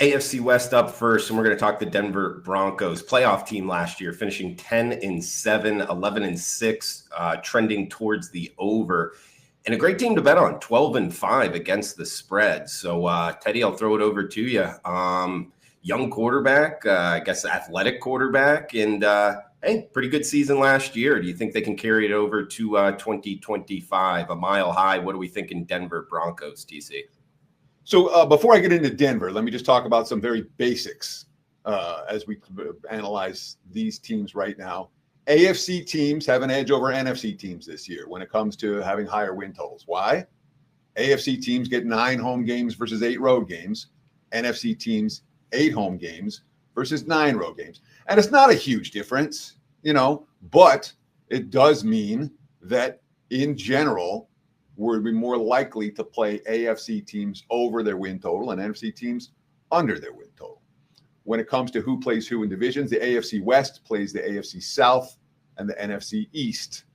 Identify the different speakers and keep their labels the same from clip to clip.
Speaker 1: AFC West up first, and we're going to talk the Denver Broncos, playoff team last year, finishing 10-7, 11-6, trending towards the over, and a great team to bet on, 12-5 against the spread. So, Teddy, I'll throw it over to you. Young quarterback, I guess athletic quarterback, and hey, pretty good season last year. Do you think they can carry it over to 2025? A mile high. What are we thinking, Denver Broncos, TC?
Speaker 2: So before I get into Denver, let me just talk about some very basics as we analyze these teams right now. AFC teams have an edge over NFC teams this year when it comes to having higher win totals. Why? AFC teams get 9 home games versus 8 road games. NFC teams 8 home games versus 9 road games. And it's not a huge difference, but it does mean that in general, we'll be more likely to play AFC teams over their win total and NFC teams under their win total. When it comes to who plays who in divisions, the AFC West plays the AFC South and the NFC East,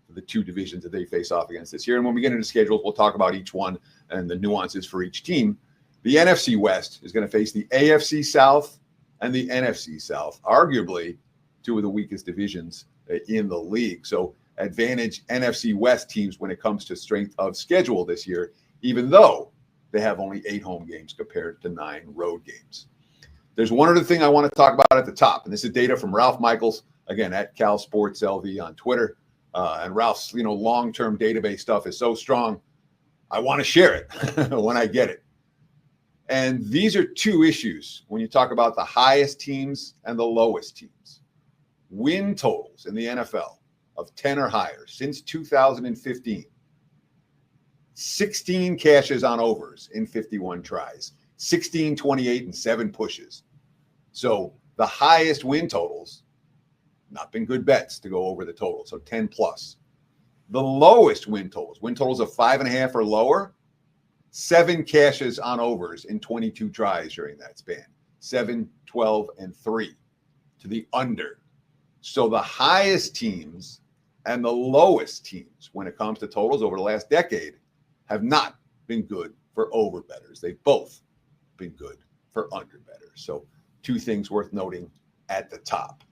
Speaker 2: the 2 divisions that they face off against this year. And when we get into schedules, we'll talk about each one and the nuances for each team. The NFC West is going to face the AFC South and the NFC South, arguably 2 of the weakest divisions in the league. So advantage NFC West teams when it comes to strength of schedule this year, even though they have only 8 home games compared to 9 road games. There's one other thing I want to talk about at the top, and this is data from Ralph Michaels, again, at Cal Sports LV on Twitter. And Ralph's, long-term database stuff is so strong, I want to share it when I get it. And these are 2 issues when you talk about the highest teams and the lowest teams. Win totals in the NFL of 10 or higher since 2015. 16 cashes on overs in 51 tries. 16, 28, and 7 pushes. So the highest win totals, not been good bets to go over the total, so 10 plus. The lowest win totals of 5.5 or lower, 7 cashes on overs in 22 tries during that span. 7, 12, and 3 to the under. So the highest teams and the lowest teams when it comes to totals over the last decade have not been good for over bettors. They've both been good for under bettors. So 2 things worth noting at the top.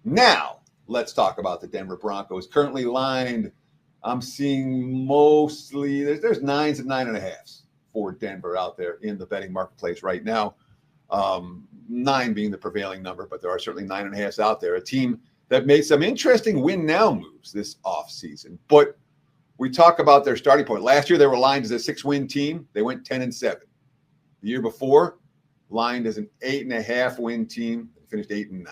Speaker 2: Now, let's talk about the Denver Broncos. Currently lined, I'm seeing mostly, there's 9s and 9.5s for Denver out there in the betting marketplace right now. 9 being the prevailing number, but there are certainly 9.5s out there. A team that made some interesting win now moves this offseason. But we talk about their starting point. Last year, they were lined as a 6-win team. They went 10-7. The year before, lined as an 8.5 win team. They finished 8-9.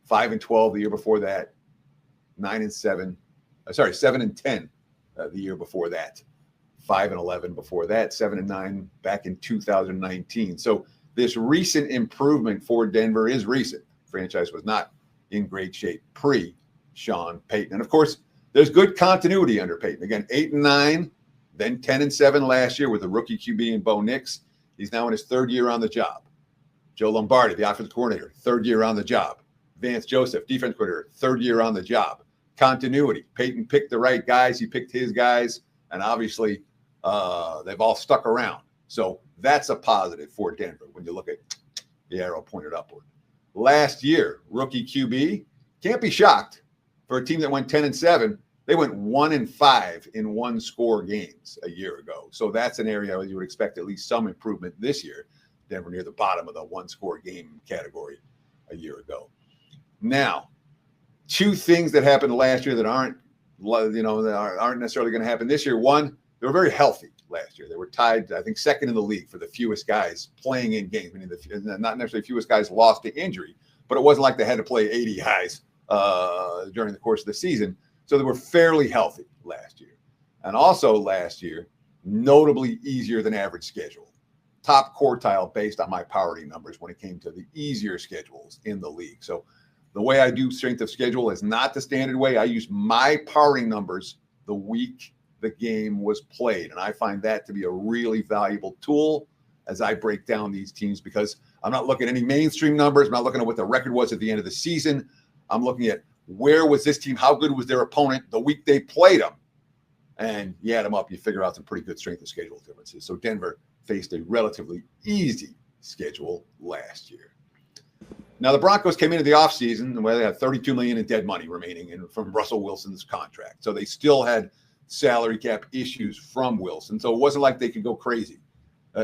Speaker 2: 5-12 the year before that. 7-10 the year before that. 5-11 before that. 7-9 back in 2019. So this recent improvement for Denver is recent. The franchise was not in great shape pre-Sean Payton. And of course, there's good continuity under Payton. Again, 8-9, then 10-7 last year with the rookie QB and Bo Nix. He's now in his 3rd year on the job. Joe Lombardi, the offensive coordinator, 3rd year on the job. Vance Joseph, defense coordinator, 3rd year on the job. Continuity. Payton picked the right guys. He picked his guys. And obviously, they've all stuck around. So that's a positive for Denver when you look at the arrow pointed upward. Last year, rookie QB, can't be shocked for a team that went 10-7. They went 1-5 in 1-score games a year ago. So that's an area where you would expect at least some improvement this year. Denver near the bottom of the 1-score game category a year ago. Now, 2 things that happened last year that aren't necessarily going to happen this year. One, they were very healthy last year. They were tied, I think, 2nd in the league for the fewest guys playing in games. Meaning not necessarily fewest guys lost to injury, but it wasn't like they had to play 80 guys during the course of the season. So they were fairly healthy last year. And also last year, notably easier than average schedule. Top quartile based on my powering numbers when it came to the easier schedules in the league. So the way I do strength of schedule is not the standard way. I use my powering numbers the week the game was played. And I find that to be a really valuable tool as I break down these teams, because I'm not looking at any mainstream numbers. I'm not looking at what the record was at the end of the season. I'm looking at where was this team, how good was their opponent the week they played them. And you add them up, you figure out some pretty good strength of schedule differences. So Denver faced a relatively easy schedule last year. Now, the Broncos came into the offseason where they had $32 million in dead money remaining from Russell Wilson's contract. So they still had salary cap issues from Wilson. So it wasn't like they could go crazy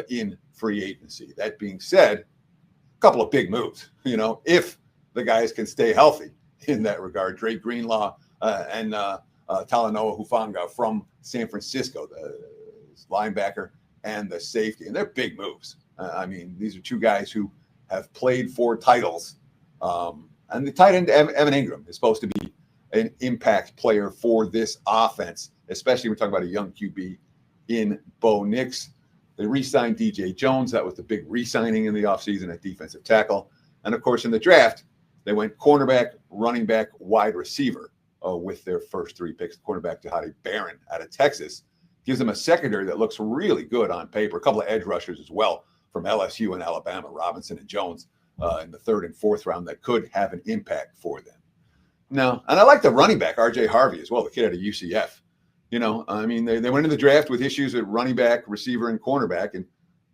Speaker 2: in free agency. That being said, a couple of big moves, if the guys can stay healthy in that regard. Drake Greenlaw and Talanoa Hufanga from San Francisco, the linebacker and the safety. And they're big moves. These are two guys who have played for titles. And the tight end, Evan Ingram, is supposed to be an impact player for this offense, especially when we're talking about a young QB in Bo Nix. They re-signed DJ Jones. That was the big re-signing in the offseason at defensive tackle. And, of course, in the draft, they went cornerback, running back, wide receiver with their first three picks. Cornerback Jahadi Barron out of Texas gives them a secondary that looks really good on paper. A couple of edge rushers as well from LSU and Alabama, Robinson and Jones in the third and fourth round that could have an impact for them. Now, and I like the running back, R.J. Harvey, as well, the kid out of UCF. They went into the draft with issues at running back, receiver, and cornerback, and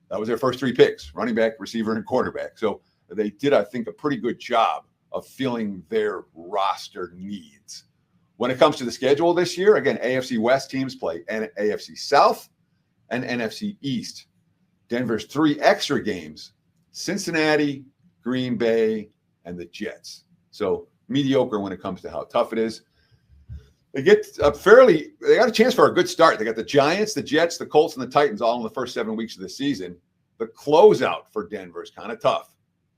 Speaker 2: that was their first three picks, running back, receiver, and cornerback. So they did, I think, a pretty good job of filling their roster needs. When it comes to the schedule this year, again, AFC West teams play AFC South and NFC East. Denver's three extra games, Cincinnati, Green Bay, and the Jets. So mediocre when it comes to how tough it is. They got a chance for a good start. They got the Giants, the Jets, the Colts, and the Titans all in the first 7 weeks of the season. The closeout for Denver is kind of tough.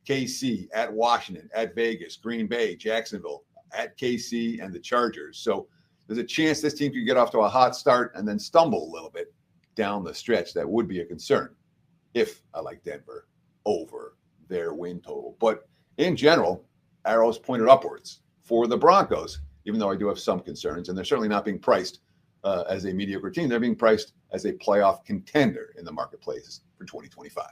Speaker 2: KC, at Washington, at Vegas, Green Bay, Jacksonville, at KC, and the Chargers. So there's a chance this team could get off to a hot start and then stumble a little bit down the stretch. That would be a concern if I like Denver over their win total. But in general, arrows pointed upwards for the Broncos, even though I do have some concerns. And they're certainly not being priced as a mediocre team. They're being priced as a playoff contender in the marketplace for 2025.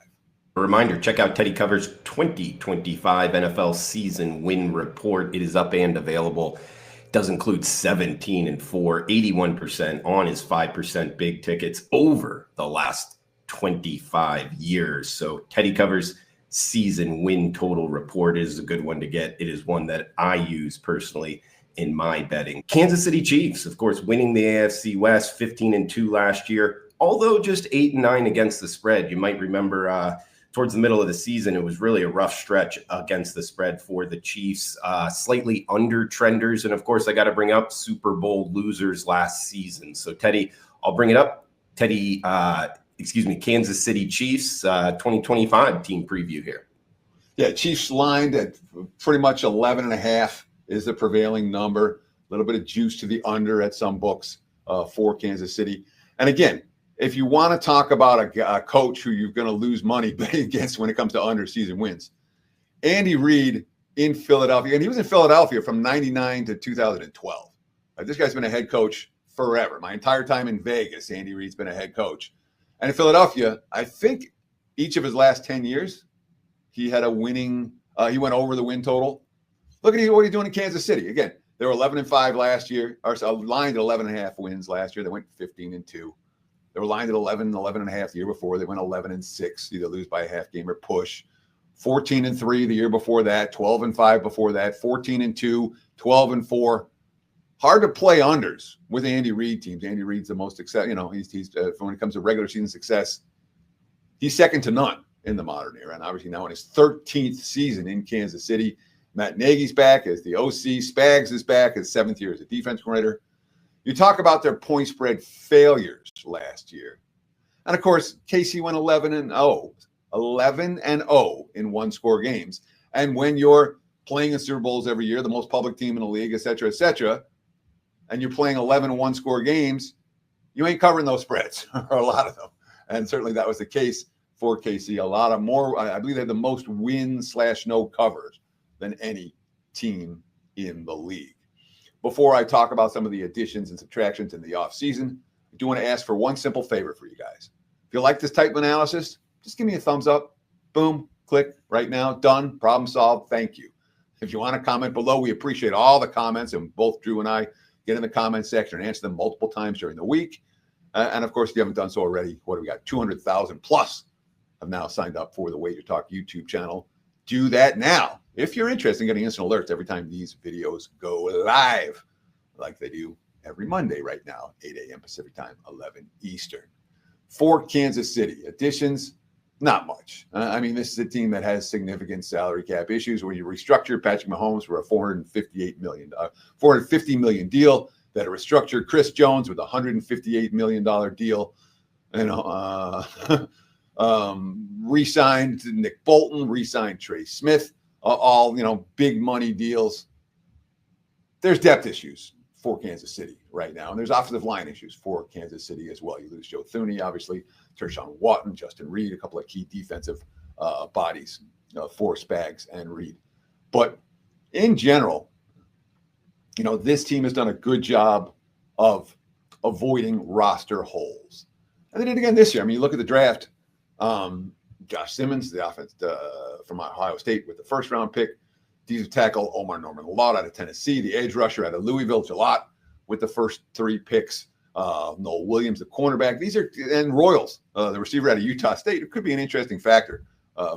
Speaker 1: A reminder, check out Teddy Cover's 2025 NFL season win report. It is up and available. It does include 17-4, 81% on his 5% big tickets over the last 25 years. So Teddy Cover's season win total report is a good one to get. It is one that I use personally in my betting. Kansas City Chiefs, of course, winning the AFC West, 15-2 last year, although just 8-9 against the spread. You might remember towards the middle of the season, it was really a rough stretch against the spread for the Chiefs, slightly under trenders. And of course, I got to bring up Super Bowl losers last season. So Teddy, I'll bring it up. Teddy, Kansas City Chiefs 2025 team preview here.
Speaker 2: Yeah, Chiefs lined at pretty much 11.5 is the prevailing number. A little bit of juice to the under at some books for Kansas City. And again, if you want to talk about a coach who you're going to lose money betting against when it comes to under season wins, Andy Reid in Philadelphia, and he was in Philadelphia from 99 to 2012. This guy's been a head coach forever. My entire time in Vegas, Andy Reid's been a head coach. And in Philadelphia, I think each of his last 10 years, he had a winning, he went over the win total. Look at what he's doing in Kansas City. Again, they were 11-5 last year, or lined at 11.5 wins last year. They went 15-2. They were lined at 11.5 the year before. They went 11-6, either lose by a half game or push. 14-3 the year before that, 12-5 before that, 14-2, 12-4. Hard to play unders with Andy Reid teams. Andy Reid's the most success. He's when it comes to regular season success, he's second to none in the modern era. And obviously now in his 13th season in Kansas City, Matt Nagy's back as the OC. Spags is back as 7th year as a defense coordinator. You talk about their point spread failures last year. And of course, KC went 11-0. 11-0 in one-score games. And when you're playing in Super Bowls every year, the most public team in the league, et cetera, and you're playing 11 one-score games, you ain't covering those spreads, or a lot of them. And certainly that was the case for KC. A lot of more, I believe they had the most win/no covers than any team in the league. Before I talk about some of the additions and subtractions in the offseason, I do want to ask for one simple favor for you guys. If you like this type of analysis, just give me a thumbs up. Boom, click right now. Done. Problem solved. Thank you. If you want to comment below, we appreciate all the comments, and both Drew and I get in the comment section and answer them multiple times during the week. And of course, if you haven't done so already, what do we got? 200,000 plus have now signed up for the WagerTalk YouTube channel. Do that now if you're interested in getting instant alerts every time these videos go live, like they do every Monday right now, 8 a.m. Pacific time, 11 Eastern. For Kansas City, additions, not much. I mean, this is a team that has significant salary cap issues where you restructured Patrick Mahomes for a $450 million deal, that restructured Chris Jones with a $158 million deal, re-signed Nick Bolton, re-signed Trey Smith, all, big money deals. There's depth issues for Kansas City right now, and there's offensive line issues for Kansas City as well. You lose Joe Thuney, obviously, Tershawn Watton, Justin Reed, a couple of key defensive bodies for Spags and Reed. But in general, this team has done a good job of avoiding roster holes. And they did again this year. I mean, you look at the draft, Josh Simmons, the offense from Ohio State with the first-round pick, defensive tackle Omar Norman-Lott out of Tennessee, the edge rusher out of Louisville, Jalot with the first 3 picks, Noel Williams, the cornerback. And Royals, the receiver out of Utah State. It could be an interesting factor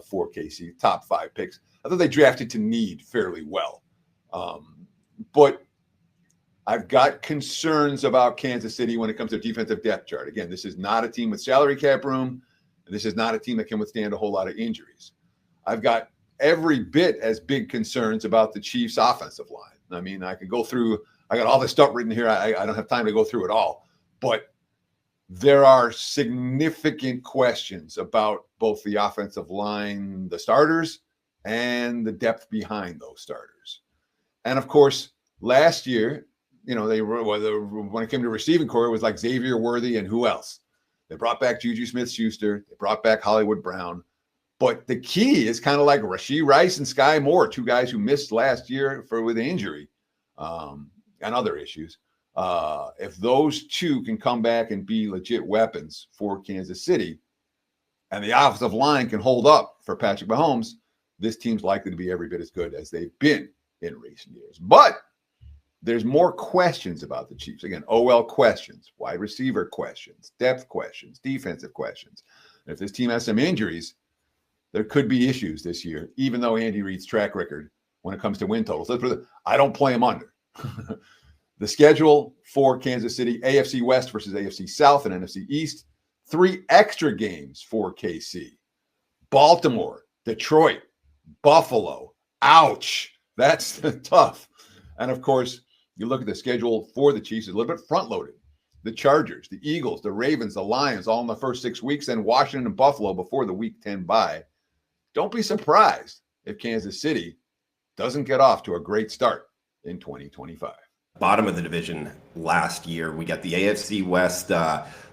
Speaker 2: for KC, top 5 picks. I thought they drafted to need fairly well. But I've got concerns about Kansas City when it comes to defensive depth chart. Again, this is not a team with salary cap room. This is not a team that can withstand a whole lot of injuries. I've got every bit as big concerns about the Chiefs' offensive line. I mean, I could go through, I got all this stuff written here. I don't have time to go through it all. But there are significant questions about both the offensive line, the starters, and the depth behind those starters. And of course, last year, they were, when it came to receiving core, it was like Xavier Worthy and who else? They brought back Juju Smith-Schuster. They brought back Hollywood Brown. But the key is kind of like Rashee Rice and Sky Moore, 2 guys who missed last year with injury and other issues. If those 2 can come back and be legit weapons for Kansas City, and the offensive line can hold up for Patrick Mahomes, this team's likely to be every bit as good as they've been in recent years. But there's more questions about the Chiefs. Again, OL questions, wide receiver questions, depth questions, defensive questions. And if this team has some injuries, there could be issues this year, even though Andy Reid's track record when it comes to win totals. I don't play him under. The schedule for Kansas City, AFC West versus AFC South and NFC East, 3 extra games for KC. Baltimore, Detroit, Buffalo. Ouch. That's tough. And of course, you look at the schedule for the Chiefs, it's a little bit front-loaded. The Chargers, the Eagles, the Ravens, the Lions, all in the first 6 weeks, then Washington and Buffalo before the Week 10 bye. Don't be surprised if Kansas City doesn't get off to a great start in 2025.
Speaker 1: Bottom of the division last year, we got the AFC West,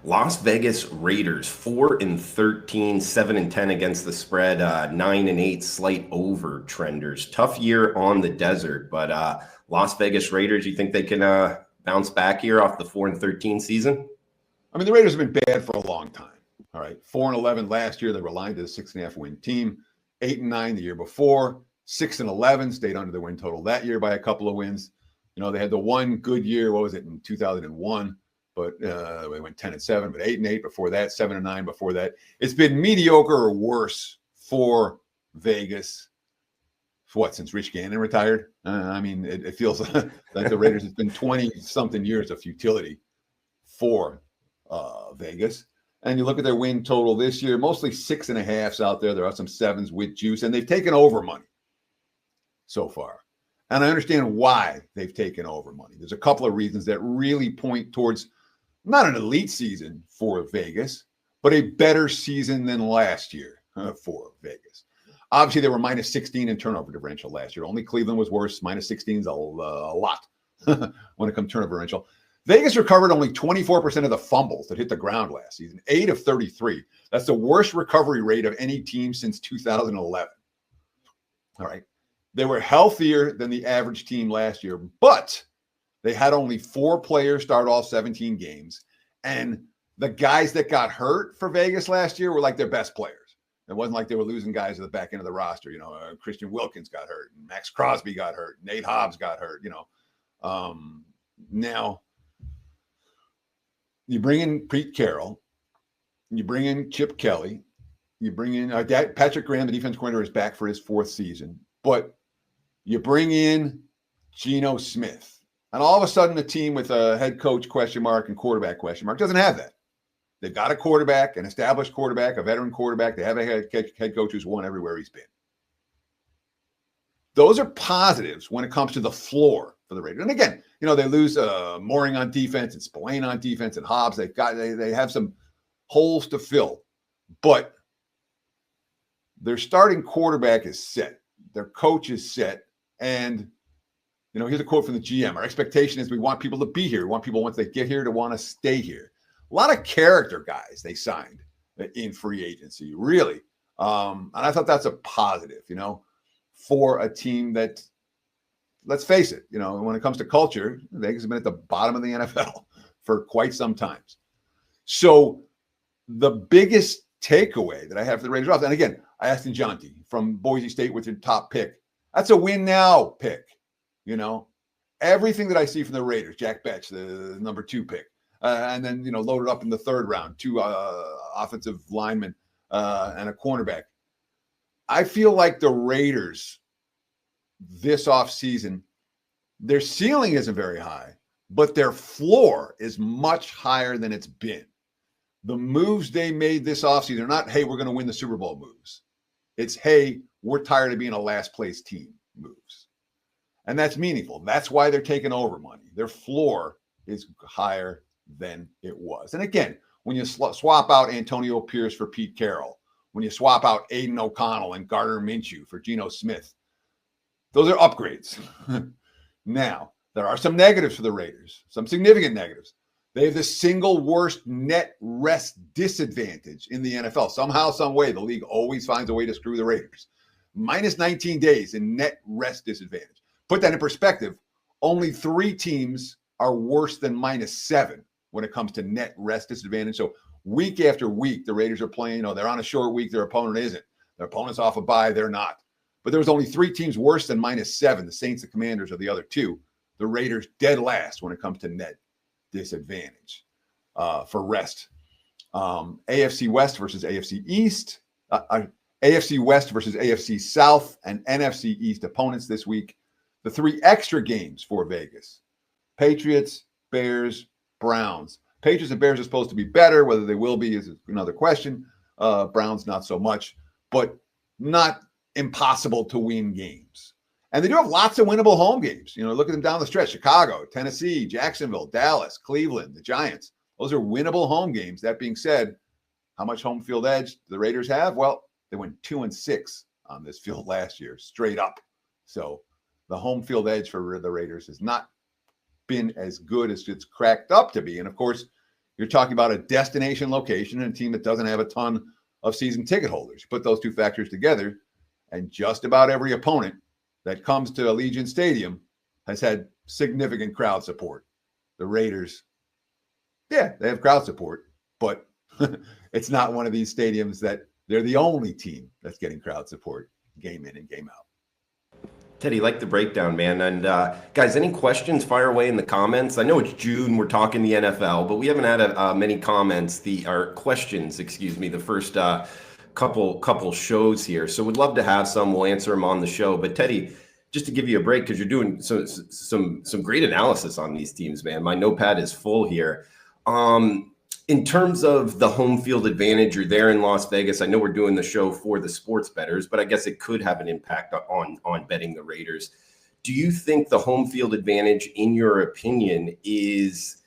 Speaker 1: Las Vegas Raiders, 4-13, 7-10 against the spread, 9-8 slight over trenders. Tough year on the desert, but Las Vegas Raiders, you think they can bounce back here off the 4-13 season?
Speaker 2: I mean, the Raiders have been bad for a long time. All right, 4-11 last year. They were aligned to the 6.5 win team. 8-9 the year before. 6-11, stayed under the win total that year by a couple of wins. They had the one good year, what was it, in 2001, but they went 10-7, but 8-8 before that, 7-9 before that. It's been mediocre or worse for Vegas. Since Rich Gannon retired? I mean, it feels like the Raiders, it's been 20-something years of futility for Vegas. And you look at their win total this year, mostly 6.5s out there. There are some 7s with juice, and they've taken over money so far. And I understand why they've taken over money. There's a couple of reasons that really point towards not an elite season for Vegas, but a better season than last year for Vegas. Obviously, they were minus 16 in turnover differential last year. Only Cleveland was worse. Minus 16 is a lot when it comes to turnover differential. Vegas recovered only 24% of the fumbles that hit the ground last season, 8 of 33. That's the worst recovery rate of any team since 2011. All right. They were healthier than the average team last year, but they had only 4 players start all 17 games. And the guys that got hurt for Vegas last year were like their best players. It wasn't like they were losing guys at the back end of the roster. Christian Wilkins got hurt. And Max Crosby got hurt. Nate Hobbs got hurt. Now, you bring in Pete Carroll. You bring in Chip Kelly. You bring in Patrick Graham, the defense coordinator, is back for his 4th season, but you bring in Geno Smith, and all of a sudden the team with a head coach question mark and quarterback question mark doesn't have that. They've got a quarterback, an established quarterback, a veteran quarterback. They have a head coach who's won everywhere he's been. Those are positives when it comes to the floor for the Raiders. And again, they lose Mooring on defense and Spillane on defense and Hobbs. They have some holes to fill, but their starting quarterback is set. Their coach is set. And, here's a quote from the GM. Our expectation is we want people to be here. We want people, once they get here, to want to stay here. A lot of character guys they signed in free agency, really. And I thought that's a positive, for a team that, let's face it, when it comes to culture, Vegas has been at the bottom of the NFL for quite some time. So the biggest takeaway that I have for the Raiders offense, and again, I asked Njonti from Boise State with your top pick. That's a win now pick, Everything that I see from the Raiders, Jack Betch, the number 2 pick, and then, loaded up in the 3rd round, 2 offensive linemen and a cornerback. I feel like the Raiders this offseason, their ceiling isn't very high, but their floor is much higher than it's been. The moves they made this offseason are not, hey, we're going to win the Super Bowl moves. It's, hey, we're tired of being a last place team moves. And that's meaningful. That's why they're taking over money. Their floor is higher than it was. And again, when you swap out Antonio Pierce for Pete Carroll, when you swap out Aiden O'Connell and Gardner Minshew for Geno Smith, those are upgrades. Now, there are some negatives for the Raiders, some significant negatives. They have the single worst net rest disadvantage in the NFL. Somehow, some way, the league always finds a way to screw the Raiders. Minus 19 days in net rest disadvantage. Put that in perspective, only 3 teams are worse than -7 when it comes to net rest disadvantage. So week after week, the Raiders are playing, they're on a short week, their opponent isn't. Their opponent's off a bye, they're not. But there was only 3 teams worse than -7. The Saints, the Commanders are the other 2. The Raiders dead last when it comes to net disadvantage for rest. AFC West versus AFC East. AFC West versus AFC South and NFC East opponents this week. The 3 extra games for Vegas. Patriots, Bears, Browns. Patriots and Bears are supposed to be better. Whether they will be is another question. Browns, not so much, but not impossible to win games. And they do have lots of winnable home games. Look at them down the stretch. Chicago, Tennessee, Jacksonville, Dallas, Cleveland, the Giants. Those are winnable home games. That being said, how much home field edge do the Raiders have? Well, they went 2-6 on this field last year, straight up. So the home field edge for the Raiders has not been as good as it's cracked up to be. And of course, you're talking about a destination location and a team that doesn't have a ton of season ticket holders. Put those 2 factors together, and just about every opponent that comes to Allegiant Stadium has had significant crowd support. The Raiders, yeah, they have crowd support, but it's not one of these stadiums that they're the only team that's getting crowd support game in and game out.
Speaker 1: Teddy, like the breakdown, man. And guys, any questions, fire away in the comments. I know it's June, we're talking the NFL, but we haven't had many comments, questions, the first couple shows here. So we'd love to have some. We'll answer them on the show. But Teddy, just to give you a break, because you're doing some great analysis on these teams, man. My notepad is full here. In terms of the home field advantage, you're there in Las Vegas. I know we're doing the show for the sports bettors, but I guess it could have an impact on betting the Raiders. Do you think the home field advantage, in your opinion, is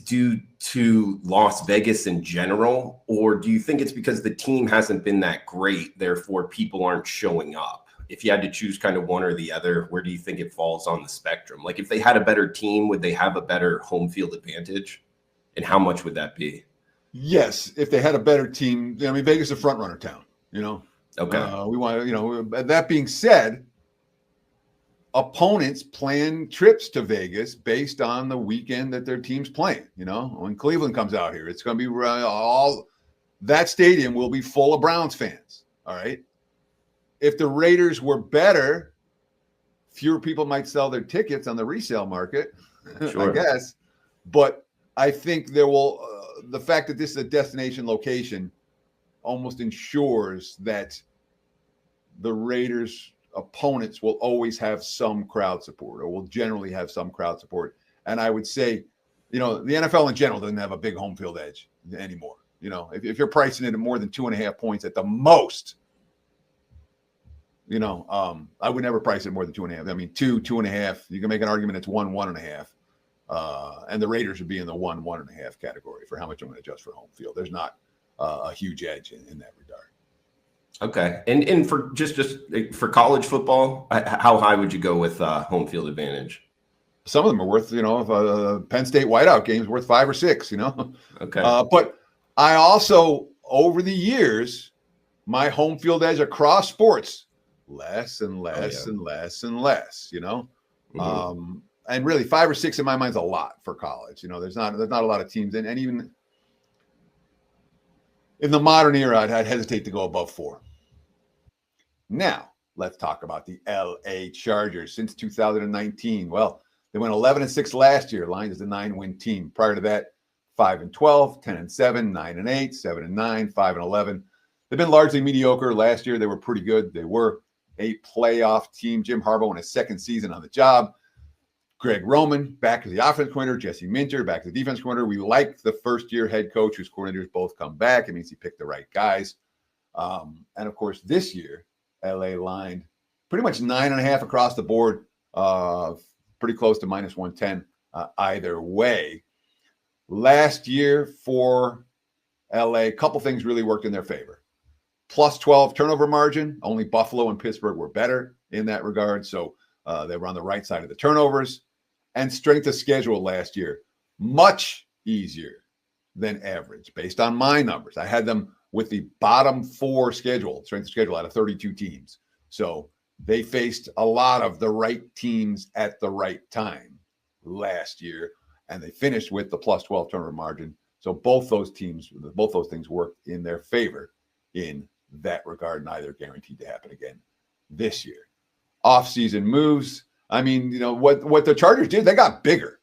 Speaker 1: due to Las Vegas in general, or do you think it's because the team hasn't been that great, therefore people aren't showing up? If you had to choose kind of one or the other, where do you think it falls on the spectrum? Like, if they had a better team, would they have a better home field advantage? And how much would that be?
Speaker 2: Yes, if they had a better team. Vegas is a front runner town, Okay. We want that being said, opponents plan trips to Vegas based on the weekend that their team's playing. When Cleveland comes out here, it's going to be all that stadium will be full of Browns fans. All right. If the Raiders were better, fewer people might sell their tickets on the resale market, sure. I guess. But I think there will, the fact that this is a destination location almost ensures that the Raiders' opponents will always have some crowd support, or will generally have some crowd support. And I would say, the NFL in general doesn't have a big home field edge anymore. If you're pricing it at more than 2.5 points at the most, I would never price it more than 2.5. I mean, 2.5. You can make an argument it's 1.5. And the Raiders would be in the 1.5 category for how much I'm going to adjust for home field. There's not a huge edge in that regard.
Speaker 1: Okay. And for just for college football, how high would you go with home field advantage?
Speaker 2: Some of them are worth, if a Penn State whiteout game is worth 5 or 6,
Speaker 1: Okay.
Speaker 2: But I also, over the years, my home field edge across sports, less and less and less and less, Mm-hmm. And really 5 or 6 in my mind is a lot for college. There's not a lot of teams, and even in the modern era, I'd hesitate to go above 4. Now, let's talk about the LA Chargers. Since 2019, well, they went 11-6 last year, lined as a 9-win team. Prior to that, 5-12, 10-7, 9-8, 7-9, 5-11. They've been largely mediocre. Last year, they were pretty good. They were a playoff team. Jim Harbaugh in his second season on the job. Greg Roman back as the offense coordinator. Jesse Minter back as the defense coordinator. We like the first-year head coach whose coordinators both come back. It means he picked the right guys. And, of course, this year, LA lined pretty much 9.5 across the board, pretty close to minus 110 either way. Last year for LA, a couple things really worked in their favor. Plus 12 turnover margin. Only Buffalo and Pittsburgh were better in that regard. So they were on the right side of the turnovers. And strength of schedule last year, much easier than average based on my numbers. I had them with the bottom 4 strength of schedule out of 32 teams. So they faced a lot of the right teams at the right time last year, and they finished with the plus 12 turnover margin. So both those things worked in their favor in that regard. Neither guaranteed to happen again this year. Off-season moves. I mean, what the Chargers did, they got bigger.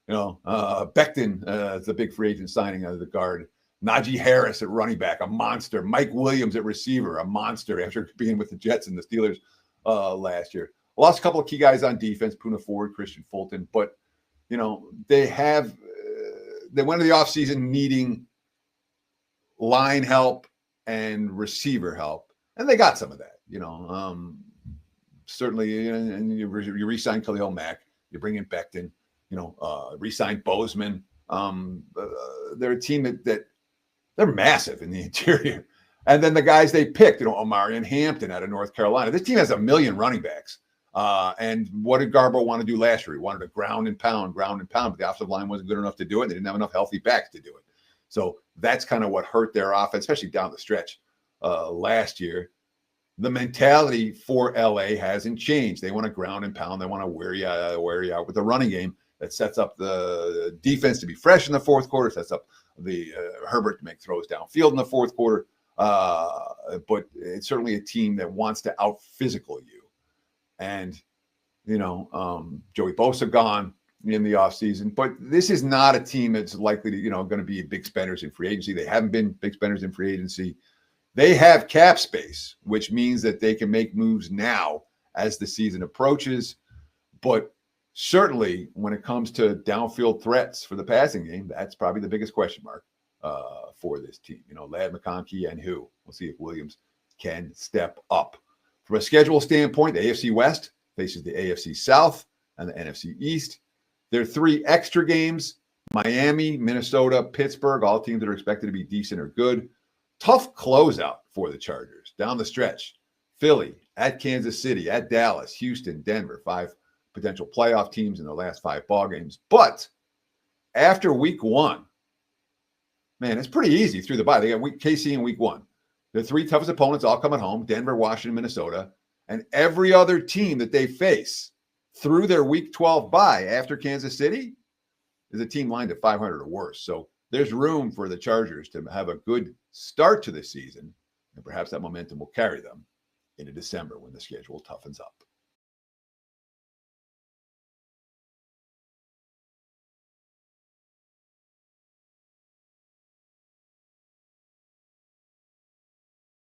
Speaker 2: Becton is the big free agent signing out of the guard. Najee Harris at running back, a monster. Mike Williams at receiver, a monster after being with the Jets and the Steelers last year. Lost a couple of key guys on defense, Poona Ford, Christian Fulton. But, they went to the offseason needing line help and receiver help. And they got some of that, certainly. And you re-sign Khalil Mack. You bring in Becton, re-sign Bozeman. They're a team that they're massive in the interior. And then the guys they picked, Omarion Hampton out of North Carolina. This team has 1 million running backs. And what did Garbo want to do last year? He wanted to ground and pound, but the offensive line wasn't good enough to do it. They didn't have enough healthy backs to do it. So that's kind of what hurt their offense, especially down the stretch last year. The mentality for LA hasn't changed. They want to ground and pound. They want to wear you out with the running game that sets up the defense to be fresh in the fourth quarter, sets up the Herbert to make throws downfield in the fourth quarter. But it's certainly a team that wants to out physical you. And, Joey Bosa gone in the offseason. But this is not a team that's likely to, going to be big spenders in free agency. They haven't been big spenders in free agency. They have cap space, which means that they can make moves now as the season approaches. But certainly when it comes to downfield threats for the passing game, that's probably the biggest question mark for this team. Ladd McConkey and who? We'll see if Williams can step up. From a schedule standpoint, the AFC West faces the AFC South and the NFC East. There are 3 extra games: Miami, Minnesota, Pittsburgh, all teams that are expected to be decent or good. Tough closeout for the Chargers down the stretch. Philly, at Kansas City, at Dallas, Houston, Denver, 5 potential playoff teams in their last 5 ball games. But after week 1, man, it's pretty easy through the bye. They got KC in week 1. The 3 toughest opponents all come at home: Denver, Washington, Minnesota. And every other team that they face through their week 12 bye after Kansas City is a team lined at 500 or worse. So there's room for the Chargers to have a good start to the season, and perhaps that momentum will carry them into December when the schedule toughens up.